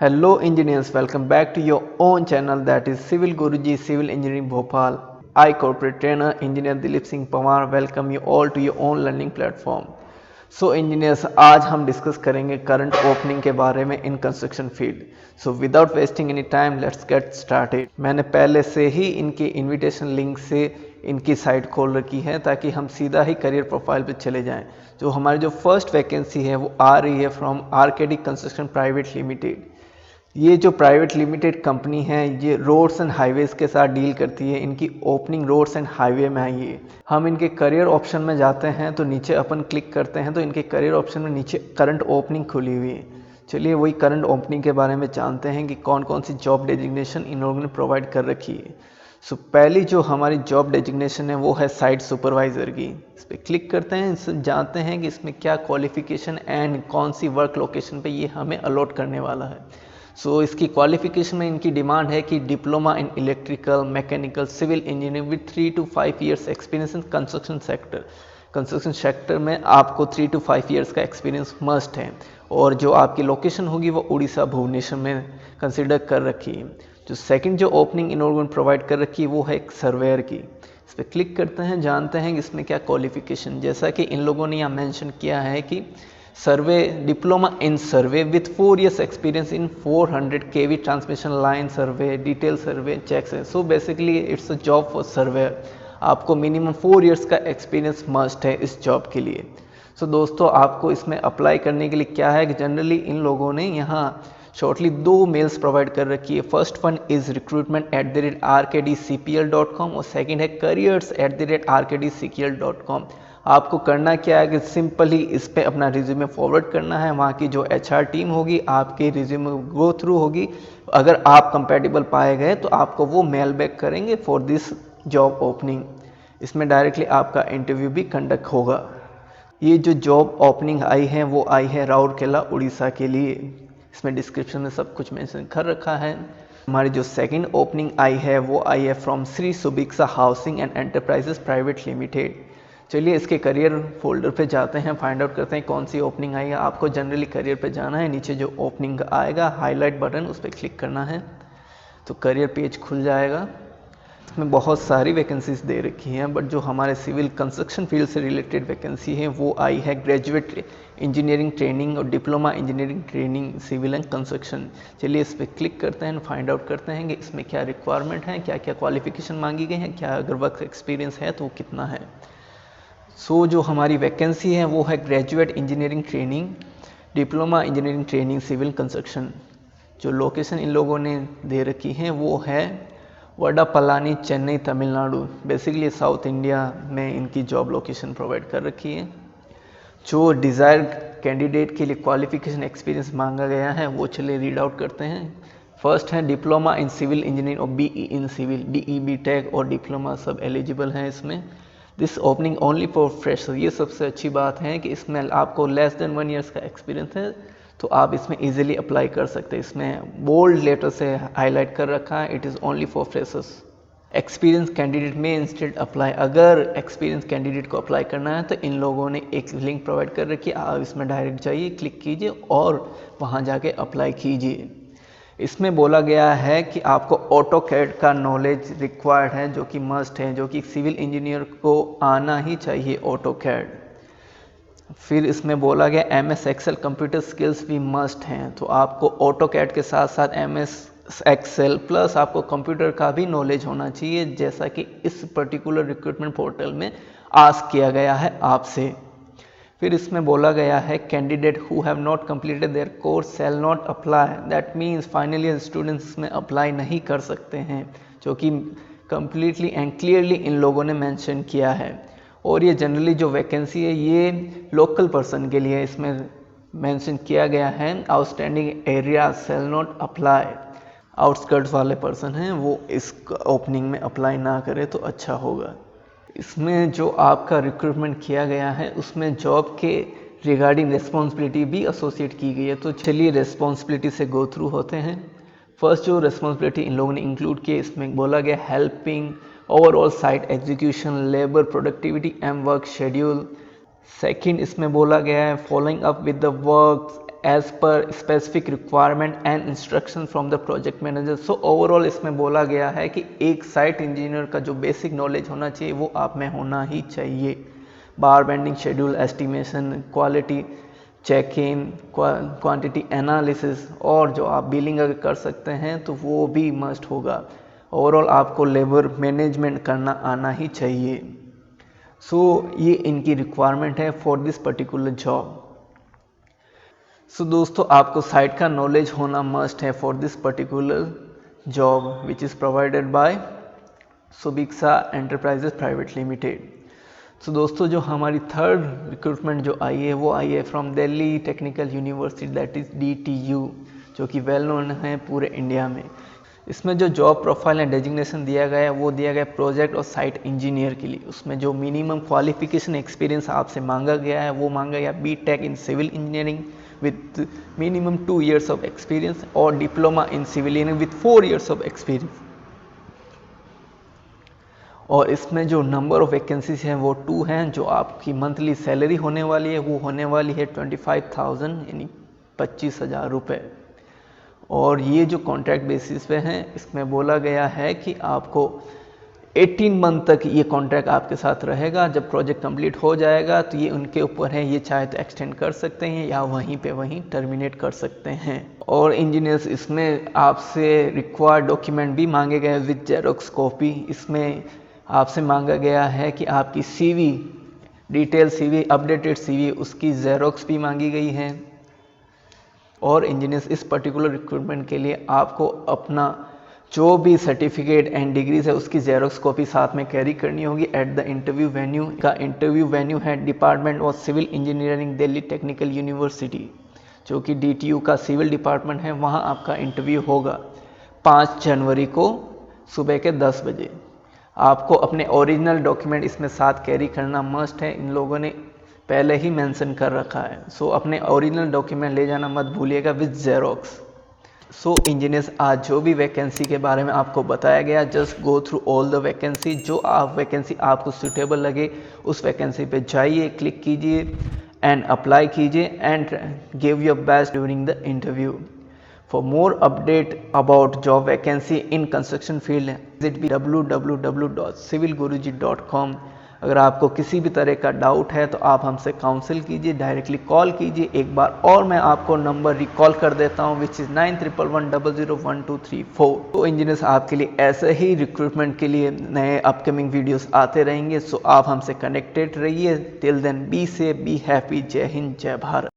Hello engineers, welcome back to your own channel that is Civil Guruji Civil Engineering Bhopal. I corporate trainer engineer Dilip Singh Pawar welcome you all to your own learning platform. So engineers, आज हम discuss करेंगे current opening के बारे में in construction field. So without wasting any time let's get started. मैंने पहले से ही इनकी इनविटेशन लिंक से इनकी साइट खोल रखी है ताकि हम सीधा ही करियर प्रोफाइल पे चले जाएं. जो हमारी जो फर्स्ट वैकेंसी है वो आ रही है from RKD construction private limited. ये जो प्राइवेट लिमिटेड कंपनी है ये रोड्स एंड हाईवेज़ के साथ डील करती है. इनकी ओपनिंग रोड्स एंड हाईवे में आई है. हम इनके करियर ऑप्शन में जाते हैं तो नीचे अपन क्लिक करते हैं तो इनके करियर ऑप्शन में नीचे करंट ओपनिंग खुली हुई है. चलिए वही करंट ओपनिंग के बारे में जानते हैं कि कौन कौन सी जॉब डेजिग्नेशन इन लोगों ने प्रोवाइड कर रखी है. सो पहली जो हमारी जॉब डेजिग्नेशन है वो है साइट सुपरवाइज़र की. इस पर क्लिक करते हैं, इससे जानते हैं कि इसमें क्या क्वालिफिकेशन एंड कौन सी वर्क लोकेशन पे ये हमें अलॉट करने वाला है. सो इसकी क्वालिफिकेशन में इनकी डिमांड है कि diploma in electrical mechanical civil engineering with 3 to 5 years experience in construction sector. Construction sector में आपको 3 to 5 ईयर्स का एक्सपीरियंस मस्ट है. और जो आपकी लोकेशन होगी वो उड़ीसा भुवनेश्वर में कंसिडर कर रखी है. जो सेकंड जो ओपनिंग इन लोगों ने प्रोवाइड कर रखी है वो है एक सर्वेयर की. इस पर क्लिक करते हैं, जानते हैं कि इसमें क्या क्वालिफिकेशन. जैसा कि इन लोगों ने यहाँ मेंशन किया है कि survey diploma in survey with 4 years experience in 400 kV transmission line survey detail survey checks है. So basically it's a job for surveyor. आपको मिनिमम 4 years का एक्सपीरियंस मस्ट है इस जॉब के लिए. सो दोस्तों आपको इसमें अप्लाई करने के लिए क्या है कि जनरली इन लोगों ने यहाँ शॉर्टली 2 मेल्स प्रोवाइड कर रखी है. फर्स्ट वन इज़ recruitment@rkdcpl.com और सेकंड है careers@rkdcpl.com. आपको करना क्या है कि सिंपली इस पर अपना रिज्यूमे फॉरवर्ड करना है. वहाँ की जो HR टीम होगी आपके रिज्यूमे गो थ्रू होगी. अगर आप कंपेटेबल पाए गए तो आपको वो मेल बैक करेंगे फॉर दिस जॉब ओपनिंग. इसमें डायरेक्टली आपका इंटरव्यू भी कंडक्ट होगा. ये जो जॉब ओपनिंग आई है वो आई है राउरकेला उड़ीसा के लिए. इसमें डिस्क्रिप्शन में सब कुछ मेंशन कर रखा है. हमारी जो सेकंड ओपनिंग आई है वो आई है from Shri Subiksha housing and enterprises private limited. चलिए इसके करियर फोल्डर पे जाते हैं, फाइंड आउट करते हैं कौन सी ओपनिंग आई है. आपको जनरली करियर पे जाना है, नीचे जो ओपनिंग आएगा हाईलाइट बटन उस पर क्लिक करना है तो करियर पेज खुल जाएगा. इसमें बहुत सारी वैकेंसीज दे रखी हैं बट जो हमारे सिविल कंस्ट्रक्शन फील्ड से रिलेटेड वैकेंसी है वो आई है ग्रेजुएट इंजीनियरिंग ट्रेनिंग और diploma engineering training civil and construction. चलिए इस पर क्लिक करते हैं, फाइंड आउट करते हैं कि इसमें क्या रिक्वायरमेंट है, क्या क्या क्वालिफिकेशन मांगी गई है, क्या अगर वर्क एक्सपीरियंस है तो कितना है. सो जो हमारी वैकेंसी है वो है graduate engineering training diploma engineering training civil construction. जो लोकेशन इन लोगों ने दे रखी है वो है Vadapalani Chennai Tamil Nadu. Basically south India में इनकी जॉब लोकेशन प्रोवाइड कर रखी है. जो डिज़ायर्ड कैंडिडेट के लिए क्वालिफिकेशन एक्सपीरियंस मांगा गया है वो चलिए रीड आउट करते हैं. फर्स्ट है डिप्लोमा इन सिविल इंजीनियरिंग और BE in civil. DE BTech और डिप्लोमा सब एलिजिबल हैं इसमें. This opening only for fresher. ये सबसे अच्छी बात है कि इसमें आपको लेस देन 1 ईयर्स का एक्सपीरियंस है तो आप इसमें इजीली अप्लाई कर सकते हैं. इसमें बोल्ड लेटर से हाईलाइट कर रखा है it is only for freshers. Experience candidate में इंस्टेड अप्लाई. अगर एक्सपीरियंस कैंडिडेट को अप्लाई करना है तो इन लोगों ने एक लिंक प्रोवाइड कर रखी है. आप इसमें डायरेक्ट जाइए, क्लिक कीजिए और वहाँ जाके अप्लाई कीजिए. इसमें बोला गया है कि आपको ऑटोकैड का नॉलेज रिक्वायर्ड है जो कि मस्ट है, जो कि सिविल इंजीनियर को आना ही चाहिए ऑटोकैड. फिर इसमें बोला गया MS एक्सेल कंप्यूटर स्किल्स भी मस्ट हैं. तो आपको ऑटोकैड के साथ साथ MS एक्सेल प्लस आपको कंप्यूटर का भी नॉलेज होना चाहिए जैसा कि इस पर्टिकुलर रिक्रूटमेंट पोर्टल में आस्क किया गया है आपसे. फिर इसमें बोला गया है candidate who have not completed there course shall not apply. That means final year students इसमें अप्लाई नहीं कर सकते हैं जो कि कम्प्लीटली एंड क्लियरली इन लोगों ने मेंशन किया है. और ये जनरली जो वैकेंसी है ये लोकल पर्सन के लिए इसमें मेंशन किया गया है. Outstanding area shall not apply. Outskirts वाले पर्सन हैं वो इस ओपनिंग में अप्लाई ना करें तो अच्छा होगा. इसमें जो आपका रिक्रूटमेंट किया गया है उसमें जॉब के रिगार्डिंग रिस्पॉन्सिबिलिटी भी एसोसिएट की गई है. तो चलिए रिस्पॉन्सिबिलिटी से गो थ्रू होते हैं. फर्स्ट जो रिस्पॉन्सिबिलिटी इन लोगों ने इंक्लूड की इसमें बोला गया helping overall site execution labour productivity and work schedule. Second इसमें बोला गया है following up with the work as per specific requirement and instruction from the project manager. So overall इसमें बोला गया है कि एक साइट इंजीनियर का जो बेसिक नॉलेज होना चाहिए वो आप में होना ही चाहिए। Bar bending, schedule estimation, quality check in, quantity analysis, और जो आप बिलिंग अगर कर सकते हैं तो वो भी मस्ट होगा। ओवरऑल आपको लेबर मैनेजमेंट करना आना ही चाहिए। सो ये इनकी रिक्वायरमेंट है for this particular job. So दोस्तों आपको साइट का नॉलेज होना मस्ट है for this particular job which is provided by Subiksha enterprises private limited. So दोस्तों जो हमारी थर्ड रिक्रूटमेंट जो आई है वो आई है from Delhi technical university, that is DTU, जो कि वेल नोन है पूरे इंडिया में। इसमें जो जॉब प्रोफाइल एंड डेजिग्नेशन दिया गया है वो दिया गया प्रोजेक्ट और साइट इंजीनियर के लिए। उसमें जो मिनिमम क्वालिफिकेशन एक्सपीरियंस आपसे मांगा गया है वो मांगा गया BTech in civil engineering with minimum 2 years of experience और diploma in civil engineering with 4 years of experience. और इसमें जो नंबर ऑफ वैकेंसीज हैं वो 2 हैं। जो आपकी मंथली सैलरी होने वाली है वो होने वाली है 25,000 यानी 25,000 रुपये। और ये जो कॉन्ट्रैक्ट बेसिस पे हैं इसमें बोला गया है कि आपको 18 मंथ तक ये कॉन्ट्रैक्ट आपके साथ रहेगा। जब प्रोजेक्ट कंप्लीट हो जाएगा तो ये उनके ऊपर है, ये चाहे तो एक्सटेंड कर सकते हैं या वहीं टर्मिनेट कर सकते हैं। और इंजीनियर्स इसमें आपसे रिक्वायर्ड डॉक्यूमेंट भी मांगे गए विद जेरोक्स कॉपी। इसमें आपसे मांगा गया है कि आपकी CV, detail CV, updated CV, उसकी जेरोक्स भी मांगी गई है। और इंजीनियर्स इस पर्टिकुलर रिक्रूटमेंट के लिए आपको अपना जो भी सर्टिफिकेट एंड डिग्रीज है उसकी जेरोक्स कॉपी साथ में कैरी करनी होगी एट द इंटरव्यू वेन्यू। का इंटरव्यू वेन्यू है department of civil engineering Delhi technical university, जो कि DTU का सिविल डिपार्टमेंट है। वहाँ आपका इंटरव्यू होगा 5 जनवरी को सुबह के 10 बजे। आपको अपने ओरिजिनल डॉक्यूमेंट इसमें साथ कैरी करना मस्ट है, इन लोगों ने पहले ही मेंशन कर रखा है। सो अपने ओरिजिनल डॉक्यूमेंट ले जाना मत भूलिएगा विद जेरोक्स। सो इंजीनियर्स आज जो भी वैकेंसी के बारे में आपको बताया गया, just go through all the vacancy. जो वैकेंसी आपको सूटेबल लगे उस वैकेंसी पे जाइए, क्लिक कीजिए एंड अप्लाई कीजिए and give your best during the interview. For more update about job vacancy in construction field, visit www.civilguruji.com। अगर आपको किसी भी तरह का डाउट है तो आप हमसे काउंसिल कीजिए, डायरेक्टली कॉल कीजिए। एक बार और मैं आपको नंबर रिकॉल कर देता हूँ विच इज़ 9111001234। तो इंजीनियर्स आपके लिए ऐसे ही रिक्रूटमेंट के लिए नए अपकमिंग वीडियोस आते रहेंगे। सो आप हमसे कनेक्टेड रहिए। Till then be safe, be happy. जय हिंद, जय भारत।